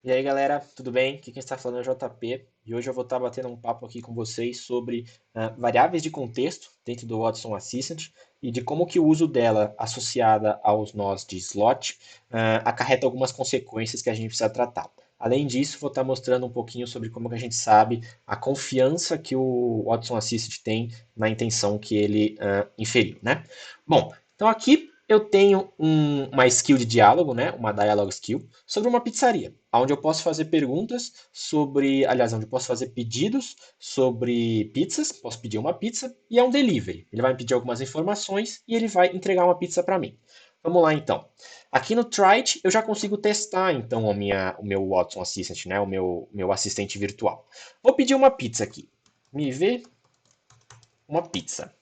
E aí, galera, tudo bem? Aqui quem está falando é o JP e hoje eu vou estar batendo um papo aqui com vocês sobre variáveis de contexto dentro do Watson Assistant e de como que o uso dela associada aos nós de slot acarreta algumas consequências que a gente precisa tratar. Além disso, vou estar mostrando um pouquinho sobre como que a gente sabe a confiança que o Watson Assistant tem na intenção que ele inferiu, né? Bom, então aqui eu tenho uma skill de diálogo, né, uma dialogue skill, sobre uma pizzaria, onde eu posso fazer perguntas sobre, aliás, onde eu posso fazer pedidos sobre pizzas, posso pedir uma pizza e é um delivery. Ele vai me pedir algumas informações e ele vai entregar uma pizza para mim. Vamos lá então. Aqui no Try eu já consigo testar então o meu Watson Assistant, né, o meu assistente virtual. Vou pedir uma pizza aqui. Me vê uma pizza.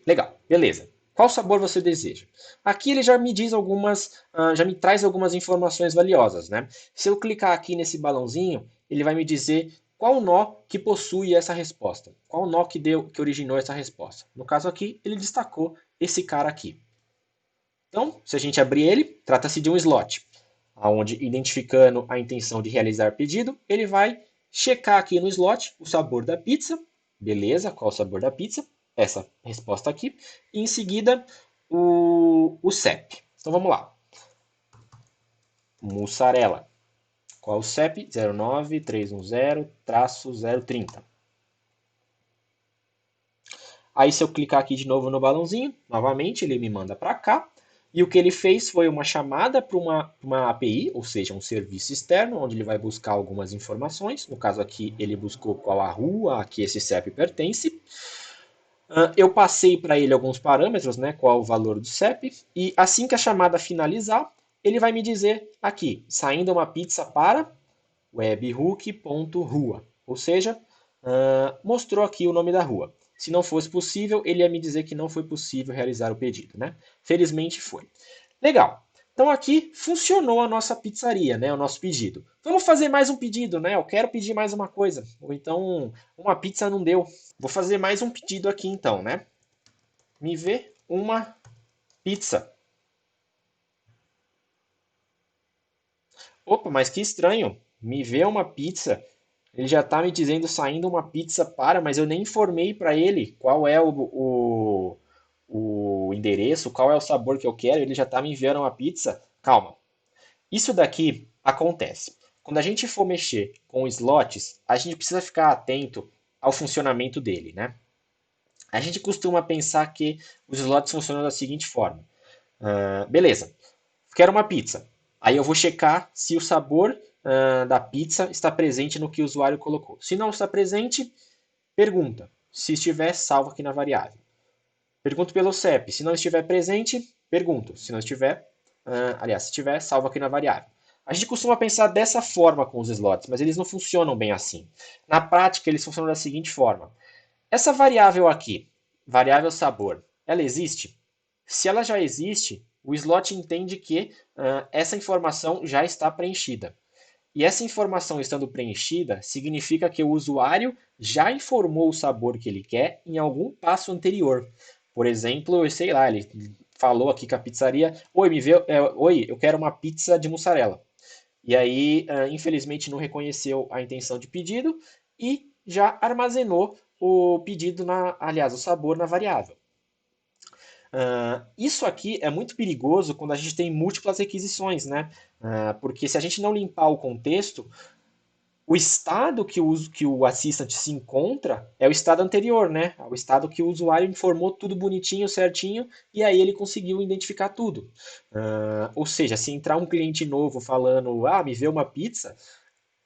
Legal, beleza. Qual sabor você deseja? Aqui ele já me diz algumas, já me traz algumas informações valiosas, né? Se eu clicar aqui nesse balãozinho, ele vai me dizer qual nó que possui essa resposta, qual nó que originou essa resposta. No caso aqui, ele destacou esse cara aqui. Então, se a gente abrir ele, trata-se de um slot, onde identificando a intenção de realizar pedido, ele vai checar aqui no slot o sabor da pizza, beleza, qual o sabor da pizza, essa resposta aqui, e em seguida o CEP. Então vamos lá, mussarela, qual o CEP? 09310-030. Aí se eu clicar aqui de novo no balãozinho, novamente ele me manda para cá. E o que ele fez foi uma chamada para uma API, ou seja, um serviço externo, onde ele vai buscar algumas informações. No caso aqui, ele buscou qual a rua a que esse CEP pertence. Eu passei para ele alguns parâmetros, né, qual o valor do CEP. E assim que a chamada finalizar, ele vai me dizer aqui, saindo uma pizza para webhook.rua. Ou seja, mostrou aqui o nome da rua. Se não fosse possível, ele ia me dizer que não foi possível realizar o pedido, né? Felizmente foi. Legal. Então aqui funcionou a nossa pizzaria, né? O nosso pedido. Vamos fazer mais um pedido, né? Eu quero pedir mais uma coisa. Ou então uma pizza não deu. Vou fazer mais um pedido aqui então, né? Me vê uma pizza. Opa, mas que estranho. Me vê uma pizza. Ele já está me dizendo saindo uma pizza para, mas eu nem informei para ele qual é o endereço, qual é o sabor que eu quero. Ele já está me enviando uma pizza. Calma. Isso daqui acontece. Quando a gente for mexer com slots, a gente precisa ficar atento ao funcionamento dele, né? A gente costuma pensar que os slots funcionam da seguinte forma. Beleza, quero uma pizza. Aí eu vou checar se o sabor da pizza está presente no que o usuário colocou. Se não está presente, pergunta. Se estiver, salva aqui na variável. Pergunto pelo CEP. Se não estiver presente, pergunto. Se não estiver, aliás, se estiver, salva aqui na variável. A gente costuma pensar dessa forma com os slots, mas eles não funcionam bem assim. Na prática, eles funcionam da seguinte forma: essa variável aqui, variável sabor, ela existe? Se ela já existe, o slot entende que essa informação já está preenchida. E essa informação estando preenchida significa que o usuário já informou o sabor que ele quer em algum passo anterior. Por exemplo, sei lá, ele falou aqui com a pizzaria: Oi, oi, eu quero uma pizza de mussarela. E aí, infelizmente, não reconheceu a intenção de pedido e já armazenou o pedido, aliás, o sabor na variável. Isso aqui é muito perigoso quando a gente tem múltiplas requisições, né? Porque se a gente não limpar o contexto, o estado que o assistant se encontra é o estado anterior, né? É o estado que o usuário informou tudo bonitinho, certinho, e aí ele conseguiu identificar tudo. Ou seja, se entrar um cliente novo falando, me vê uma pizza,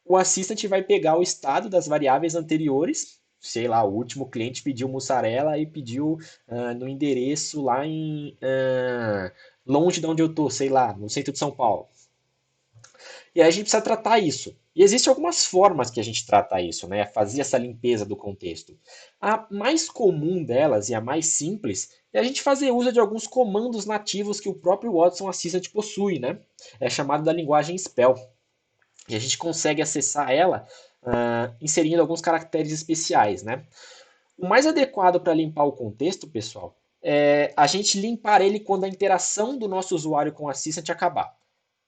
o assistant vai pegar o estado das variáveis anteriores. Sei lá, o último cliente pediu mussarela e pediu no endereço lá longe de onde eu tô, sei lá, no centro de São Paulo. E aí a gente precisa tratar isso. E existem algumas formas que a gente trata isso, né? Fazer essa limpeza do contexto. A mais comum delas e a mais simples é a gente fazer uso de alguns comandos nativos que o próprio Watson Assistant possui, né? É chamado da linguagem Spell. E a gente consegue acessar ela inserindo alguns caracteres especiais, né? O mais adequado para limpar o contexto, pessoal, é a gente limpar ele quando a interação do nosso usuário com o Assistant acabar.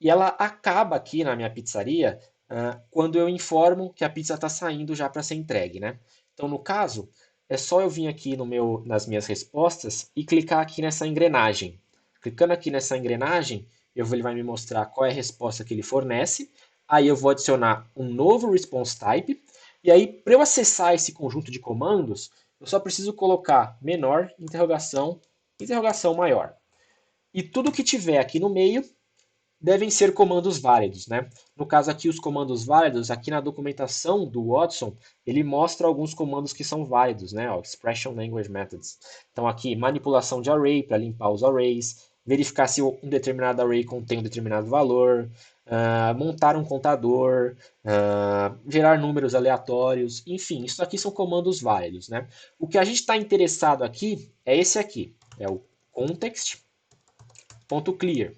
e ela acaba aqui na minha pizzaria quando eu informo que a pizza está saindo já para ser entregue, né? Então, no caso, é só eu vir aqui nas minhas respostas e clicar aqui nessa engrenagem. Clicando aqui nessa engrenagem, ele vai me mostrar qual é a resposta que ele fornece. Aí eu vou adicionar um novo response type. E aí, para eu acessar esse conjunto de comandos, eu só preciso colocar menor, interrogação, interrogação maior. E tudo que tiver aqui no meio devem ser comandos válidos, né? No caso aqui, os comandos válidos, aqui na documentação do Watson, ele mostra alguns comandos que são válidos, né? Ó, Expression Language Methods. Então aqui, manipulação de array, para limpar os arrays, verificar se um determinado array contém um determinado valor, montar um contador, gerar números aleatórios, enfim, isso aqui são comandos válidos, né? O que a gente está interessado aqui é esse aqui, é o context.clear.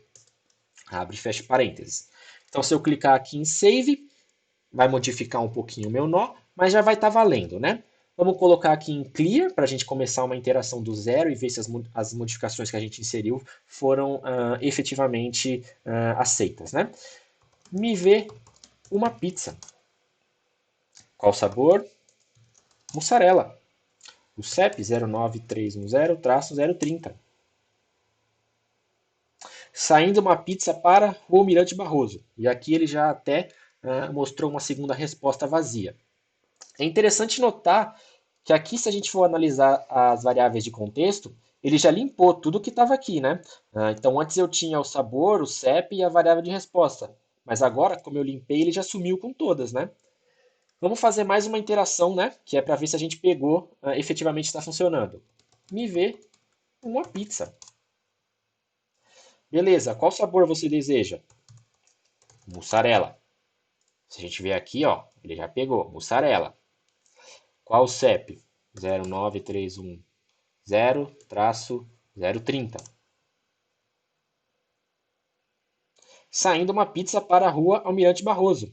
Abre e fecha parênteses. Então, se eu clicar aqui em Save, vai modificar um pouquinho o meu nó, mas já vai estar valendo, né? Vamos colocar aqui em Clear, para a gente começar uma interação do zero e ver se as modificações que a gente inseriu foram efetivamente aceitas, né? Me vê uma pizza. Qual sabor? Mussarela. O CEP 09310-030. Saindo uma pizza para o Almirante Barroso. E aqui ele já até mostrou uma segunda resposta vazia. É interessante notar que aqui, se a gente for analisar as variáveis de contexto, ele já limpou tudo que estava aqui, né? Então, antes eu tinha o sabor, o CEP e a variável de resposta. Mas agora, como eu limpei, ele já sumiu com todas, né? Vamos fazer mais uma interação, né? Que é para ver se a gente pegou, efetivamente está funcionando. Me vê uma pizza. Beleza, qual sabor você deseja? Mussarela. Se a gente ver aqui, ó, ele já pegou, mussarela. Qual o CEP? 09310-030. Saindo uma pizza para a rua Almirante Barroso.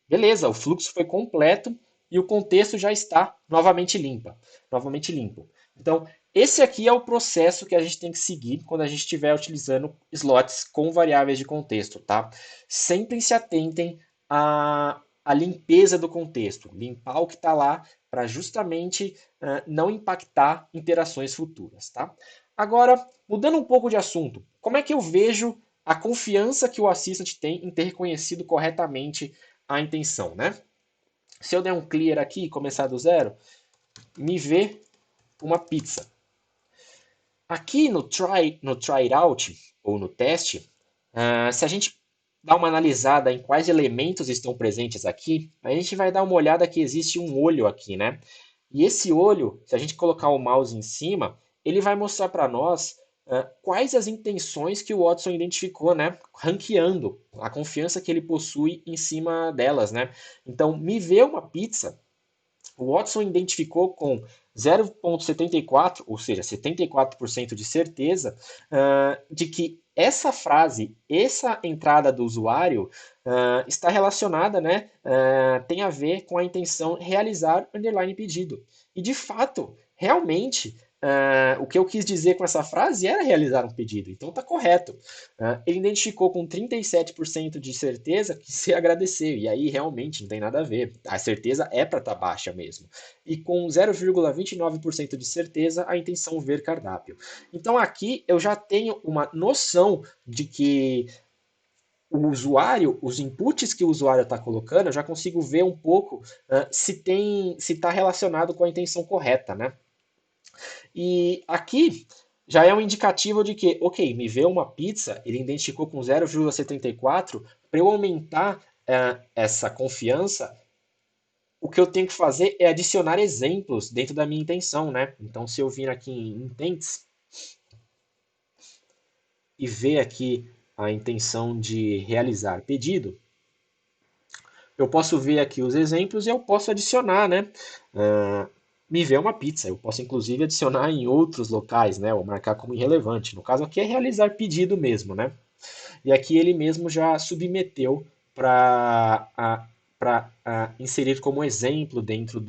Beleza, o fluxo foi completo e o contexto já está novamente limpo. Então, esse aqui é o processo que a gente tem que seguir quando a gente estiver utilizando slots com variáveis de contexto, tá? Sempre se atentem à limpeza do contexto, limpar o que está lá para justamente não impactar interações futuras, tá? Agora, mudando um pouco de assunto, como é que eu vejo a confiança que o assistant tem em ter reconhecido corretamente a intenção, né? Se eu der um clear aqui e começar do zero, me vê uma pizza. Aqui no try it out, ou no teste, se a gente dá uma analisada em quais elementos estão presentes aqui, a gente vai dar uma olhada que existe um olho aqui, né? E esse olho, se a gente colocar o mouse em cima, ele vai mostrar para nós quais as intenções que o Watson identificou, né? Ranqueando a confiança que ele possui em cima delas, né? Então, me vê uma pizza, o Watson identificou com 0,74, ou seja, 74% de certeza, de que essa frase, essa entrada do usuário, está relacionada, né, tem a ver com a intenção realizar underline pedido. E de fato, realmente, o que eu quis dizer com essa frase era realizar um pedido, então está correto. Ele identificou com 37% de certeza que se agradeceu, e aí realmente não tem nada a ver. A certeza é para estar baixa mesmo. E com 0,29% de certeza a intenção ver cardápio. Então aqui eu já tenho uma noção de que o usuário, os inputs que o usuário está colocando, eu já consigo ver um pouco se está relacionado com a intenção correta, né? E aqui já é um indicativo de que, ok, me vê uma pizza, ele identificou com 0,74, para eu aumentar essa confiança, o que eu tenho que fazer é adicionar exemplos dentro da minha intenção, né? Então, se eu vir aqui em intents e ver aqui a intenção de realizar pedido, eu posso ver aqui os exemplos e eu posso adicionar, né? Me vê uma pizza. Eu posso inclusive adicionar em outros locais, né? Ou marcar como irrelevante. No caso aqui é realizar pedido mesmo, né? E aqui ele mesmo já submeteu para inserir como exemplo dentro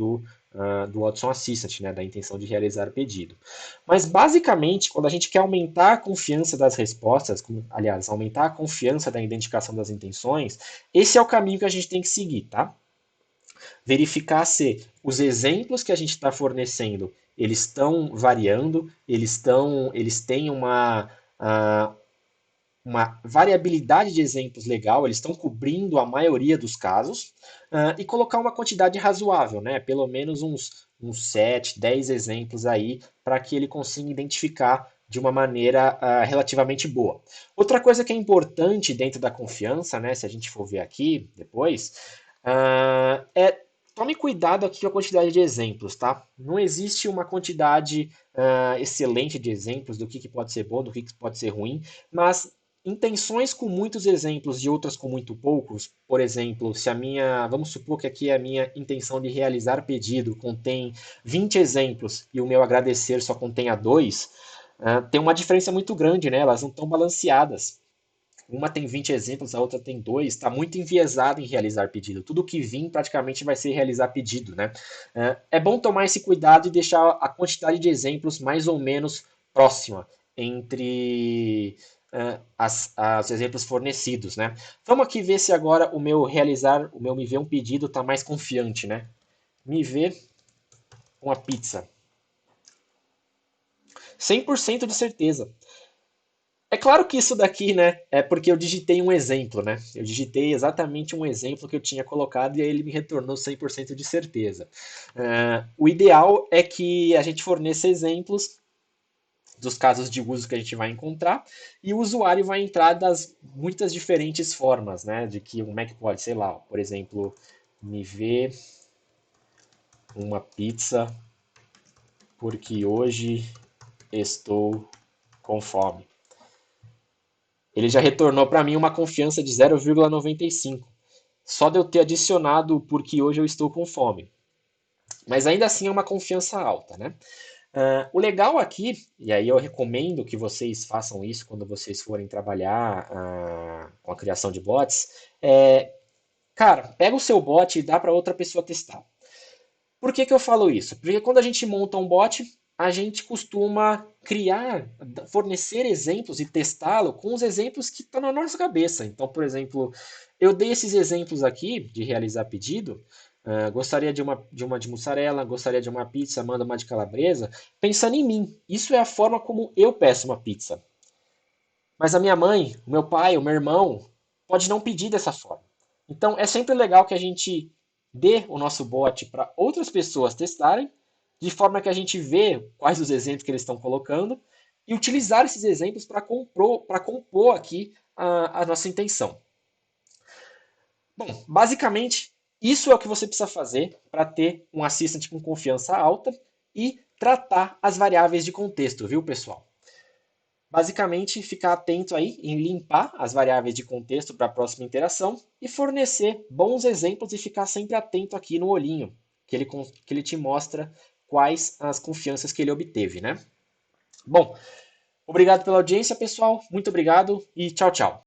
do Watson Assistant, né, da intenção de realizar pedido. Mas basicamente, quando a gente quer aumentar a confiança das respostas, aliás, aumentar a confiança da identificação das intenções, esse é o caminho que a gente tem que seguir, tá? Verificar se os exemplos que a gente está fornecendo eles estão variando, eles têm uma variabilidade de exemplos legal, eles estão cobrindo a maioria dos casos, e colocar uma quantidade razoável, né? Pelo menos uns 7, 10 exemplos aí, para que ele consiga identificar de uma maneira relativamente boa. Outra coisa que é importante dentro da confiança, né? Se a gente for ver aqui depois, é tome cuidado aqui com a quantidade de exemplos, tá? Não existe uma quantidade excelente de exemplos do que pode ser bom, do que pode ser ruim, mas intenções com muitos exemplos e outras com muito poucos, por exemplo, se a minha, vamos supor que aqui a minha intenção de realizar pedido contém 20 exemplos e o meu agradecer só contenha 2, tem uma diferença muito grande, né? Elas não estão balanceadas. Uma tem 20 exemplos, a outra tem 2, está muito enviesado em realizar pedido. Tudo que vir praticamente vai ser realizar pedido, né? É bom tomar esse cuidado e deixar a quantidade de exemplos mais ou menos próxima entre os exemplos fornecidos, né? Vamos aqui ver se agora o meu me ver um pedido está mais confiante, né? Me ver uma pizza. 100% de certeza. É claro que isso daqui, né, é porque eu digitei um exemplo, né? Eu digitei exatamente um exemplo que eu tinha colocado e aí ele me retornou 100% de certeza. O ideal é que a gente forneça exemplos dos casos de uso que a gente vai encontrar e o usuário vai entrar das muitas diferentes formas, né? De que um Mac pode, sei lá, por exemplo, me ver uma pizza porque hoje estou com fome. Ele já retornou para mim uma confiança de 0,95. Só de eu ter adicionado porque hoje eu estou com fome. Mas ainda assim é uma confiança alta, né? O legal aqui, e aí eu recomendo que vocês façam isso quando vocês forem trabalhar com a criação de bots, cara, pega o seu bot e dá para outra pessoa testar. Por que que eu falo isso? Porque quando a gente monta um bot, a gente costuma criar, fornecer exemplos e testá-lo com os exemplos que estão na nossa cabeça. Então, por exemplo, eu dei esses exemplos aqui de realizar pedido. Gostaria de mussarela, gostaria de uma pizza, manda uma de calabresa, pensando em mim. Isso é a forma como eu peço uma pizza. Mas a minha mãe, o meu pai, o meu irmão, pode não pedir dessa forma. Então é sempre legal que a gente dê o nosso bot para outras pessoas testarem, de forma que a gente vê quais os exemplos que eles estão colocando e utilizar esses exemplos para compor aqui a nossa intenção. Bom, basicamente, isso é o que você precisa fazer para ter um assistant com confiança alta e tratar as variáveis de contexto, viu, pessoal? Basicamente, ficar atento aí em limpar as variáveis de contexto para a próxima interação e fornecer bons exemplos e ficar sempre atento aqui no olhinho, que ele te mostra quais as confianças que ele obteve, né? Bom, obrigado pela audiência, pessoal. Muito obrigado e tchau, tchau.